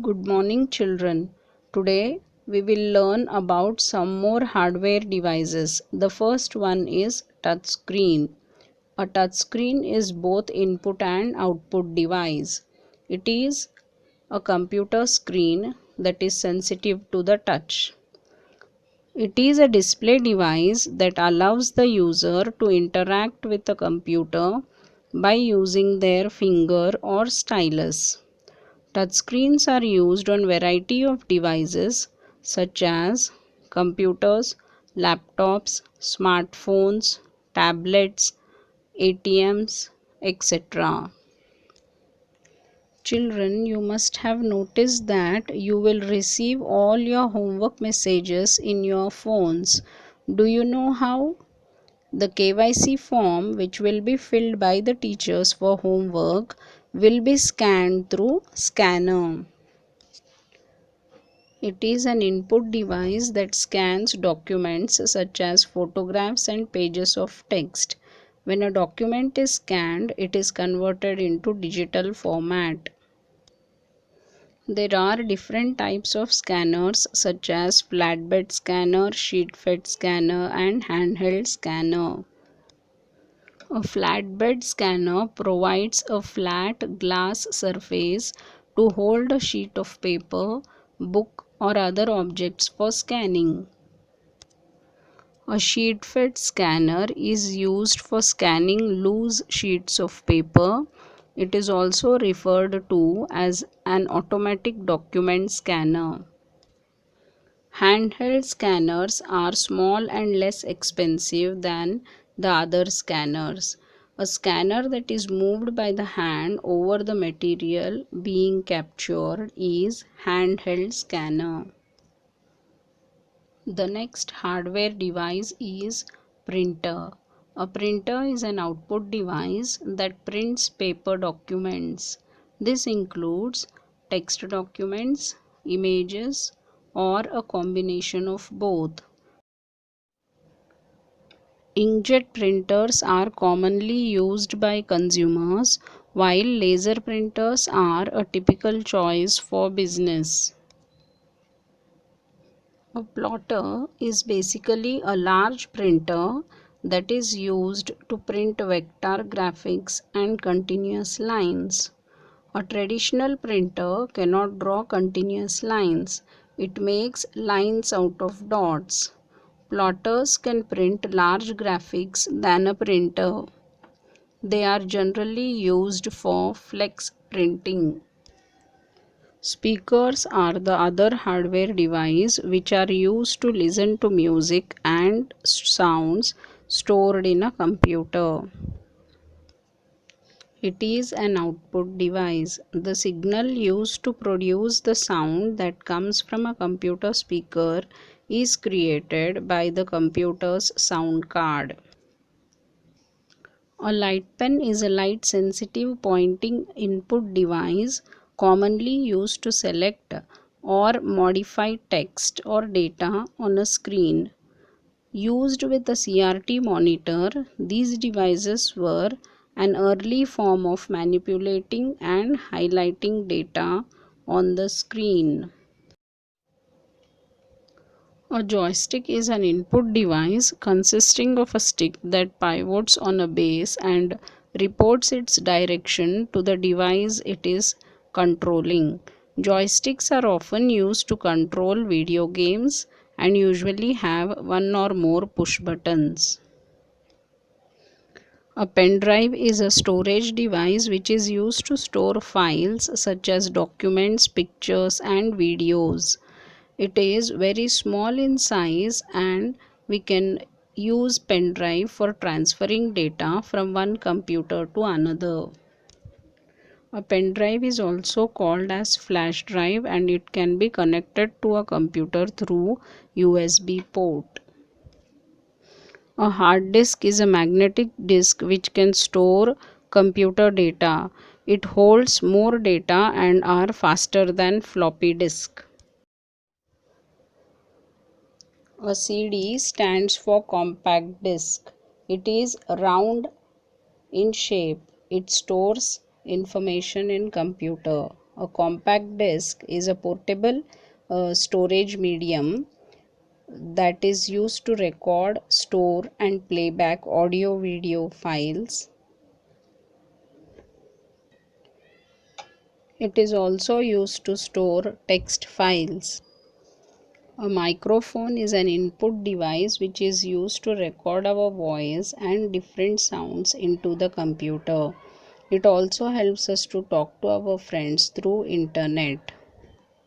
Good morning, children. Today we will learn about some more hardware devices. The first one is touch screen. A touch screen is both input and output device. It is a computer screen that is sensitive to the touch. It is a display device that allows the user to interact with the computer by using their finger or stylus. Touchscreens are used on variety of devices such as computers, laptops, smartphones, tablets, ATMs, etc. Children, you must have noticed that you will receive all your homework messages in your phones. Do you know how? The KYC form, which will be filled by the teachers for homework, will be scanned through scanner. It is an input device that scans documents such as photographs and pages of text. When a document is scanned, it is converted into digital format. There are different types of scanners such as flatbed scanner, sheet fed scanner, and handheld scanner. A flatbed scanner provides a flat glass surface to hold a sheet of paper, book, or other objects for scanning. A sheet-fed scanner is used for scanning loose sheets of paper. It is also referred to as an automatic document scanner. Handheld scanners are small and less expensive than the other scanners. A scanner that is moved by the hand over the material being captured is handheld scanner. The next hardware device is printer. A printer is an output device that prints paper documents. This includes text documents, images, or a combination of both. Inkjet printers are commonly used by consumers, while laser printers are a typical choice for business. A plotter is basically a large printer that is used to print vector graphics and continuous lines. A traditional printer cannot draw continuous lines. It makes lines out of dots. Plotters can print large graphics than a printer. They are generally used for flex printing. Speakers are the other hardware device which are used to listen to music and sounds stored in a computer. It is an output device. The signal used to produce the sound that comes from a computer speaker is created by the computer's sound card. A light pen is a light sensitive pointing input device commonly used to select or modify text or data on a screen. Used with a CRT monitor, these devices were an early form of manipulating and highlighting data on the screen. A joystick is an input device consisting of a stick that pivots on a base and reports its direction to the device it is controlling. Joysticks are often used to control video games and usually have one or more push buttons. A pen drive is a storage device which is used to store files such as documents, pictures, and videos. It is very small in size and we can use pen drive for transferring data from one computer to another. A pen drive is also called as flash drive and it can be connected to a computer through USB port. A hard disk is a magnetic disk which can store computer data. It holds more data and are faster than floppy disk. A CD stands for compact disc. It is round in shape. It stores information in computer. A compact disc is a portable storage medium that is used to record, store, and play back audio video files. It is also used to store text files. A microphone is an input device which is used to record our voice and different sounds into the computer. It also helps us to talk to our friends through internet.